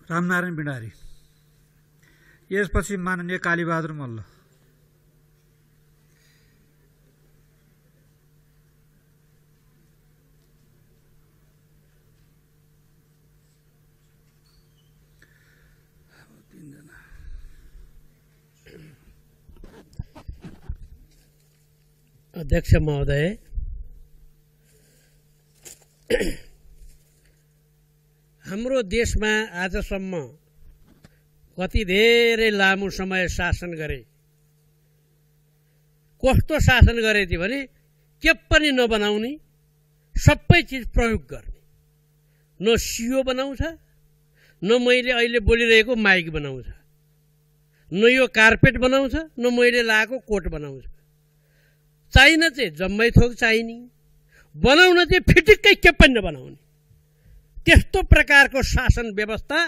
रामनारायण बिडारी, यसपछि माननीय कालीबहादुर मल्ल। अध्यक्ष महोदय, हाम्रो देशमा आजसम्म कति धेरै लामो समय शासन गरे। कस्तो शासन गरे थियो भने के पनि नबनाउने, सबै चिज प्रयोग गर्ने। न सियो बनाउँछ, न मैले अहिले बोलिरहेको माइक बनाउँछ, न यो कार्पेट बनाउँछ, न मैले लगाएको कोट बनाउँछ। चाहिन चाहिँ जम्मै थोक चाहिने, बनाउन चाहिँ फिटिक्कै के पनि नबनाउने। त्यस्तो प्रकारको शासन व्यवस्था,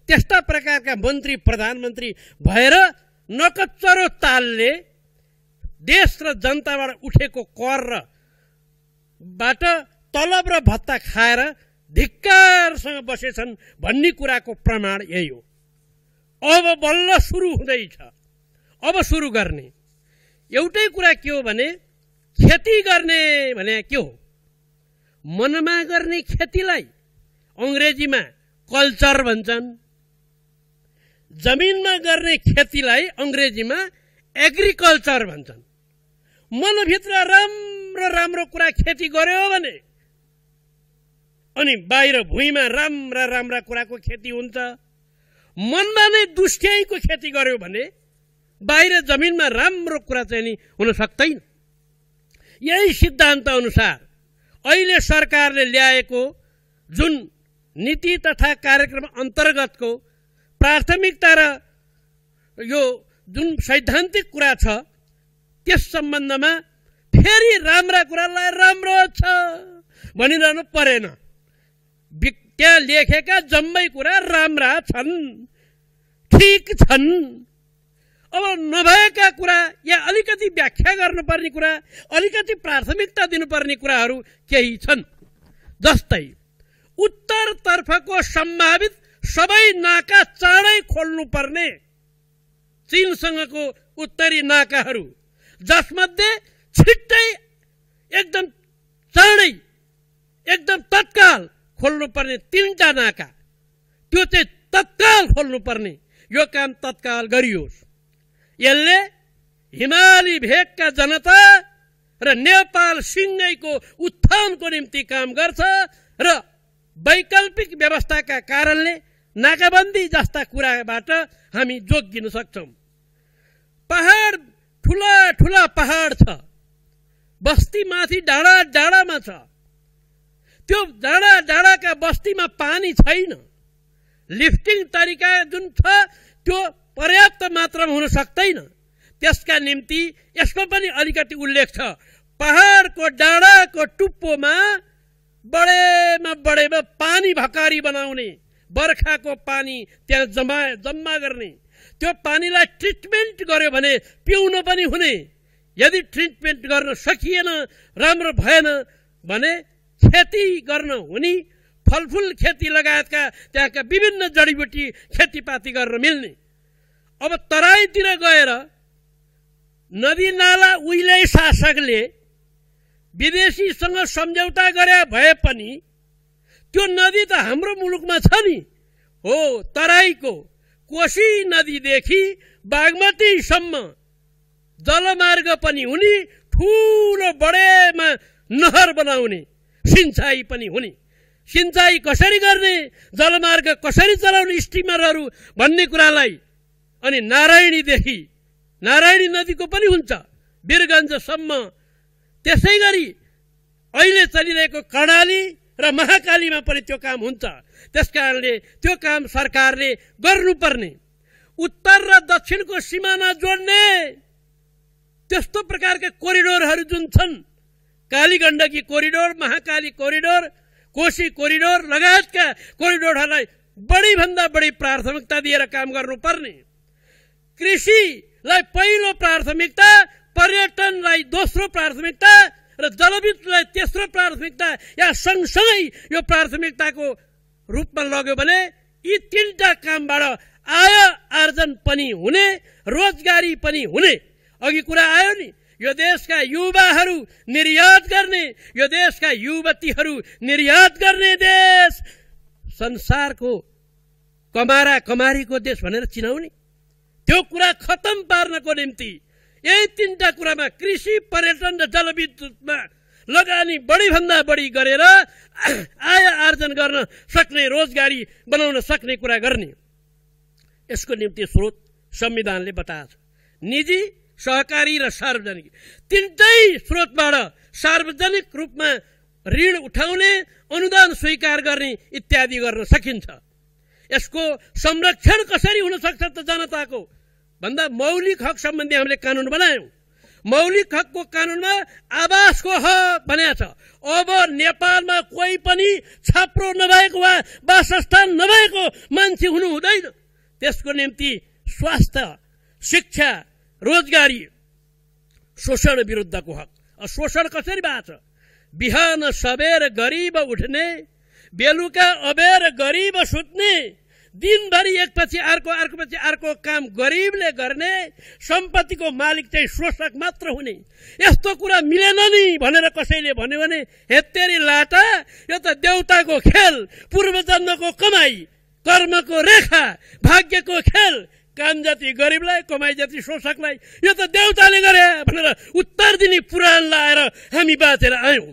त्यस्ता प्रकारका मन्त्री प्रधानमन्त्री भएर नकच्चरो तालले देश र जनताबाट उठेको कर र बाट तलब र भत्ता खाएर धिक्कारसँग बसेछन् भन्ने कुराको प्रमाण यही हो। अब बल्ल सुरु हुँदैछ। अब सुरु गर्ने एउटै कुरा के हो भने खेती गर्ने भने के हो? मनमा गर्ने खेतीलाई अंग्रेजीमा कल्चर भन्छन्, जमिनमा गर्ने खेतीलाई अंग्रेजीमा एग्रिकल्चर भन्छन्। मनभित्र राम्रो राम्रो कुरा खेती गर्यो भने अनि बाहिर भुइँमा राम्रा राम्रा कुराको खेती हुन्छ। मनमा नै दुष्ट्याइको खेती गर्यो भने बाहिर जमिनमा राम्रो कुरा चाहिँ नि हुन सक्दैन। यही सिद्धान्त अनुसार अहिले सरकारले ल्याएको जुन नीति तथा कार्यक्रम अन्तर्गतको प्राथमिकता र यो जुन सैद्धान्तिक कुरा छ त्यस सम्बन्धमा फेरि राम्रा कुरालाई राम्रो छ भनिरहनु परेन। त्यहाँ लेखेका जम्मै कुरा राम्रा छन्, ठिक छन्। अब नभएका कुरा या अलिकति व्याख्या गर्नुपर्ने कुरा, अलिकति प्राथमिकता दिनुपर्ने कुराहरू केही छन्। जस्तै उत्तरतर्फको सम्भावित सबै नाका चाँडै खोल्नुपर्ने चीनसँगको उत्तरी नाकाहरू, जसमध्ये छिट्टै एकदम चाँडै एकदम तत्काल खोल्नुपर्ने 3टा नाका, त्यो चाहिँ तत्काल खोल्नुपर्ने, यो काम तत्काल गरियोस्। यसले हिमाली भेगका जनता र नेपाल सिंगैको उत्थानको निम्ति काम गर्छ र वैकल्पिक व्यवस्थाका कारणले नाकाबन्दी जस्ता कुराबाट हामी जोगिन सक्छौं। पहाड, ठूला ठूला पहाड छ, बस्ती माथि डाँडा डाँडामा छ। त्यो डाँडा डाँडाका बस्तीमा पानी छैन। लिफ्टिङ तरिका जुन छ त्यो पर्याप्त मात्रामा हुन सक्दैन। त्यसका निम्ति यसको पनि अलिकति उल्लेख छ। पहाडको डाँडाको टुप्पोमा बढेमा पानी भकारी बनाउने, बर्खाको पानी त्यहाँ जम्मा गर्ने, त्यो पानीलाई ट्रिटमेन्ट गर्यो भने पिउन पनि हुने। यदि ट्रिटमेन्ट गर्न सकिएन, राम्रो भएन भने खेती गर्न हुने, फलफुल खेती लगायतका त्यहाँका विभिन्न जडीबुटी खेतीपाती गर्न मिल्ने। अब तराईतिर गएर नदी नाला उहिले शासकले विदेशीसँग सम्झौता गरे भए पनि त्यो नदी त हाम्रो मुलुकमा छ नि। हो, तराईको कोशी नदीदेखि बागमतीसम्म जलमार्ग पनि हुने, ठूलो बडेमा नहर बनाउने, सिंचाई पनि हुने। सिंचाई कसरी गर्ने, जलमार्ग कसरी चलाउने, स्टिमरहरू भन्ने कुरालाई अनि नारायणीदेखि नारायणी नदीको पनि हुन्छ वीरगञ्जसम्म। त्यसै गरी अहिले चलिरहेको कर्णाली र महाकालीमा पनि त्यो काम हुन्छ। त्यसकारणले त्यो काम सरकारले गर्नुपर्ने। उत्तर र दक्षिणको सिमाना जोड्ने त्यस्तो प्रकारका कोरिडोरहरू जुन छन्, Kaligandaki corridor, Mahakali corridor, Koshi corridor लगायतका कोरिडोरहरूलाई बढीभन्दा बढी प्राथमिकता दिएर काम गर्नुपर्ने। कृषिलाई पहिलो प्राथमिकता, पर्यटनलाई दोस्रो प्राथमिकता र जलविद्युतलाई तेस्रो प्राथमिकता या सँगसँगै यो प्राथमिकताको रूपमा लग्यो भने यी तीनटा कामबाट आय आर्जन पनि हुने, रोजगारी पनि हुने। अघि कुरा आयो नि, यो देशका युवाहरू निर्यात गर्ने, यो देशका युवतीहरू निर्यात गर्ने देश, संसारको कमारा कमारीको देश भनेर चिनाउने, त्यो कुरा खतम पार्नको निम्ति यही तीनटा कुरामा कृषि, पर्यटन र जलविद्युतमा लगानी बढीभन्दा बढी गरेर आय आर्जन गर्न सक्ने, रोजगारी बनाउन सक्ने कुरा गर्ने। यसको निम्ति स्रोत संविधानले बताएको छ। निजी, सहकारी र सार्वजनिक तीनटै स्रोतबाट सार्वजनिक रूपमा ऋण उठाउने, अनुदान स्वीकार गर्ने इत्यादि गर्न सकिन्छ। यसको संरक्षण कसरी हुन सक्छ त जनताको भन्दा मौलिक हक सम्बन्धी हामीले कानून बनायौं। मौलिक हकको कानूनमा आवासको हक भनेको छ। अब नेपालमा कोही पनि छाप्रो नभएको वा वासस्थान नभएको मान्छे हुनु हुँदैन। त्यसको निम्ति स्वास्थ्य, शिक्षा, रोजगारी, शोषण विरुद्धको हक। शोषण कसरी भएको छ? बिहान सबेर गरिब उठ्ने, बेलुका अबेर गरिब सुत्ने, दिनभरि एकपछि अर्को अर्कोपछि अर्को काम गरिबले गर्ने, सम्पत्तिको मालिक चाहिँ शोषक मात्र हुने। यस्तो कुरा मिलेन नि भनेर कसैले भन्यो भने हेत्तेरी लाटा, यो त देउताको खेल, पूर्वजन्मको कमाई, कर्मको रेखा, भाग्यको खेल, काम जति गरिबलाई, कमाई जति शोषकलाई, यो त देउताले गरे भनेर उत्तर दिने पुराण लाएर हामी बाँचेर आयौं।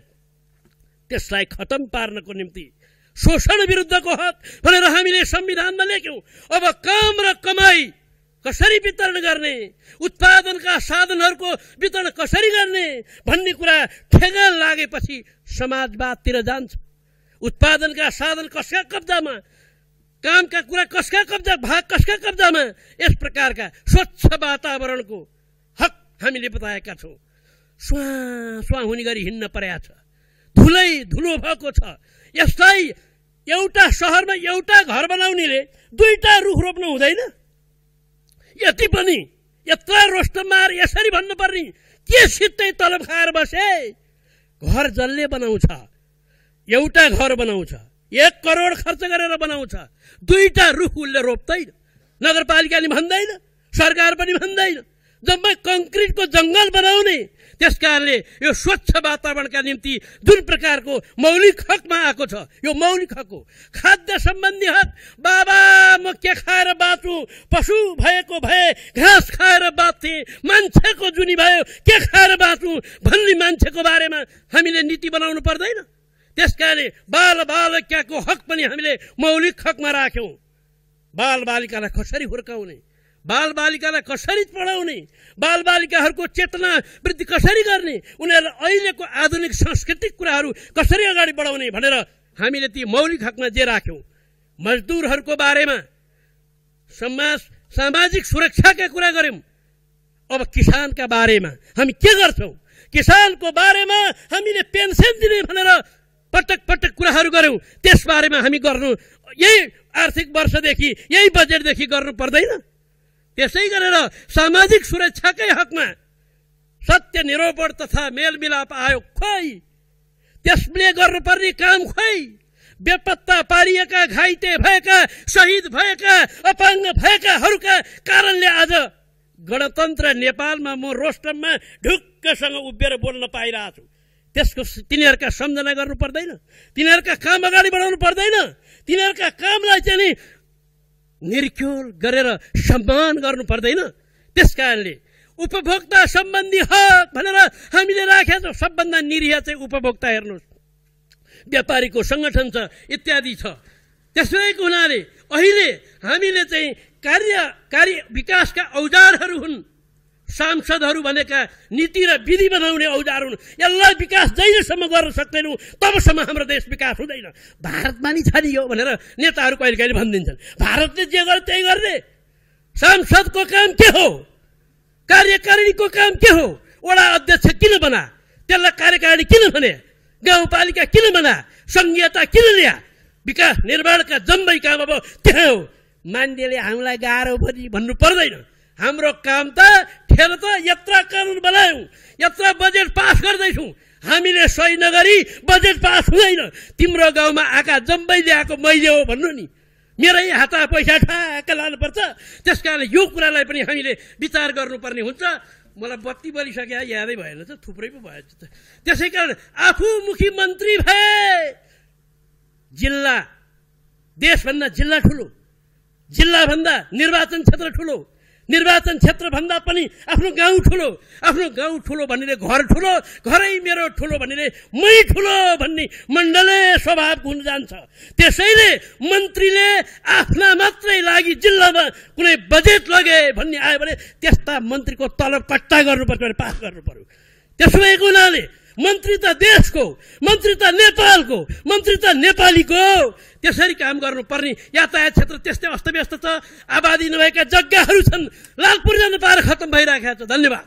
त्यसलाई खतम पार्नको निम्ति शोषण विरुद्धको हक भनेर हामीले संविधानमा लेख्यौं। अब काम र कमाई कसरी वितरण गर्ने, उत्पादनका साधनहरूको वितरण कसरी गर्ने भन्ने कुरा ठेगान लागेपछि समाजवादतिर जान्छ। उत्पादनका साधन कसका कब्जामा, कामका कुरा कसका कब्जा, भाग कसका कब्जामा, यस प्रकारका स्वच्छ वातावरणको हक हामीले बताएका छौं। स्वा स्वा हुने गरी हिँड्न परेको छ, धुलै धुलो भएको छ। यसलाई एउटा शहरमा एउटा घर बनाउनेले दुईटा रुख रोप्नु हुँदैन। यति पनि यत्र रोस्टमार यसरी भन्नुपर्ने के सित्तै तलब खाएर बसे? घर जसले बनाउँछ, एउटा घर बनाउँछ, 1 करोड खर्च गरेर बनाउँछ, दुईटा रुख उसले रोप्दैन। नगरपालिकाले भन्दैन, सरकार पनि भन्दैन, जम्मै कंक्रिटको जंगल बनाउने। त्यसकारणले यो स्वच्छ वातावरणका निम्ति जुन प्रकारको मौलिक हकमा आएको छ, यो मौलिक हक हो। खाद्य सम्बन्धी हक, बाबा म के खाएर बाँचु, पशु भएको भए घाँस खाएर बाँच्थे, मान्छेको जुनी भयो के खाएर बाँचु भन्ने मान्छेको बारेमा हामीले नीति बनाउनु पर्दैन। त्यसकारणले बाल बालिकाको हक पनि हामीले मौलिक हकमा राख्यौं। बाल बालिकालाई कसरी हुर्काउने, बाल बालिकालाई कसरी पढाउने, बाल बालिकाहरूको चेतना वृद्धि कसरी गर्ने, उनीहरूलाई अहिलेको आधुनिक सांस्कृतिक कुराहरू कसरी अगाडि बढाउने भनेर हामीले ती मौलिक हकमा जे राख्यौं। मजदुरहरूको बारेमा सामाजिक सुरक्षाका कुरा गर्यौं। अब किसानका बारेमा हामी के गर्छौं? किसानको बारेमा हामीले पेन्सन दिने भनेर पटक पटक कुराहरू गर्यौं। त्यस बारेमा हामी गर्नु यही आर्थिक वर्षदेखि, यही बजेटदेखि गर्नु पर्दैन? त्यसै गरेर सामाजिक सुरक्षाकै हकमा सत्य निरूपण तथा मेलमिलाप आयोग खोइ, त्यसले गर्नुपर्ने काम खोइ, बेपत्ता पारिएका, घाइते भएका, शहीद भएका, अपाङ्ग भएकाहरूका कारणले आज गणतन्त्र नेपालमा म रोस्टममा ढुक्कसँग उभिएर बोल्न पाइरहेको छु। त्यसको तिनीहरूका सम्झना गर्नु पर्दैन? तिनीहरूका काम अगाडि बढाउनु पर्दैन? तिनीहरूका कामलाई चाहिँ नि निर्क्योल गरेर सम्मान गर्नु पर्दैन? त्यसकारणले उपभोक्ता सम्बन्धी हक भनेर हामीले राखेका छौं। सबभन्दा निरीह चाहिँ उपभोक्ता हेर्नुहोस्, व्यापारीको संगठन छ, इत्यादि छ। त्यसैको हुनाले अहिले हामीले चाहिँ कार्य विकासका औजारहरू हुन्। सांसदहरू भनेका नीति र विधि बनाउने औजार हुन्। यसलाई विकास जहिलेसम्म गर्न सक्दैनौं तबसम्म हाम्रो देश विकास हुँदैन। भारतमा नि छ नि यो भनेर नेताहरू कहिले कहिले भनिदिन्छन्। भारतले जे गर्छ त्यही गर्ने। सांसदको काम के हो? कार्यकारिणीको काम के हो? वडा अध्यक्ष किन बना? त्यसलाई कार्यकारिणी किन भने? गाउँपालिका किन बना? संघीयता किन ल्या? विकास निर्माणका जम्मै काम अब त्यहाँ हो। मान्छेले हामीलाई गाह्रो भन्नु पर्दैन। हाम्रो काम त ठेर त यत्र कानून बनायौं, यत्र बजेट पास गर्दैछौं। हामीले सही नगरी बजेट पास हुँदैन। तिम्रो गाउँमा आका जम्मै ल्याएको मैले हो भन्नु नि। मेरै हातमा पैसा ठ्याक्क लानुपर्छ। त्यसकारणले यो कुरालाई पनि हामीले विचार गर्नुपर्ने हुन्छ। मलाई बत्ती बलिसके यादै भएन त, थुप्रै पो भएछ त। त्यसै कारण आफू मुख्यमन्त्री भए जिल्ला देशभन्दा जिल्ला ठुलो, जिल्लाभन्दा निर्वाचन क्षेत्र ठुलो, निर्वाचन क्षेत्रभन्दा पनि आफ्नो गाउँ ठुलो, आफ्नो गाउँ ठुलो भन्ने घर ठुलो, घरै मेरो ठुलो भन्ने मै ठुलो भन्ने मण्डले स्वभाव हुन जान्छ। त्यसैले मन्त्रीले आफ्ना मात्रै लागि जिल्लामा कुनै बजेट लगे भन्ने आयो भने त्यस्ता मन्त्रीको तलब कट्टा गर्नुपर्छ, पास गर्नु पर्यो। त्यसो भएको हुनाले मन्त्री त देशको, मन्त्री त नेपालको, मन्त्री त नेपालीको, त्यसरी काम गर्नुपर्ने। यातायात क्षेत्र त्यस्तै अस्तव्यस्त छ, आबादी नभएका जग्गाहरू छन्, लालपुर जानु पाएर खत्तम भइरहेको छ। धन्यवाद।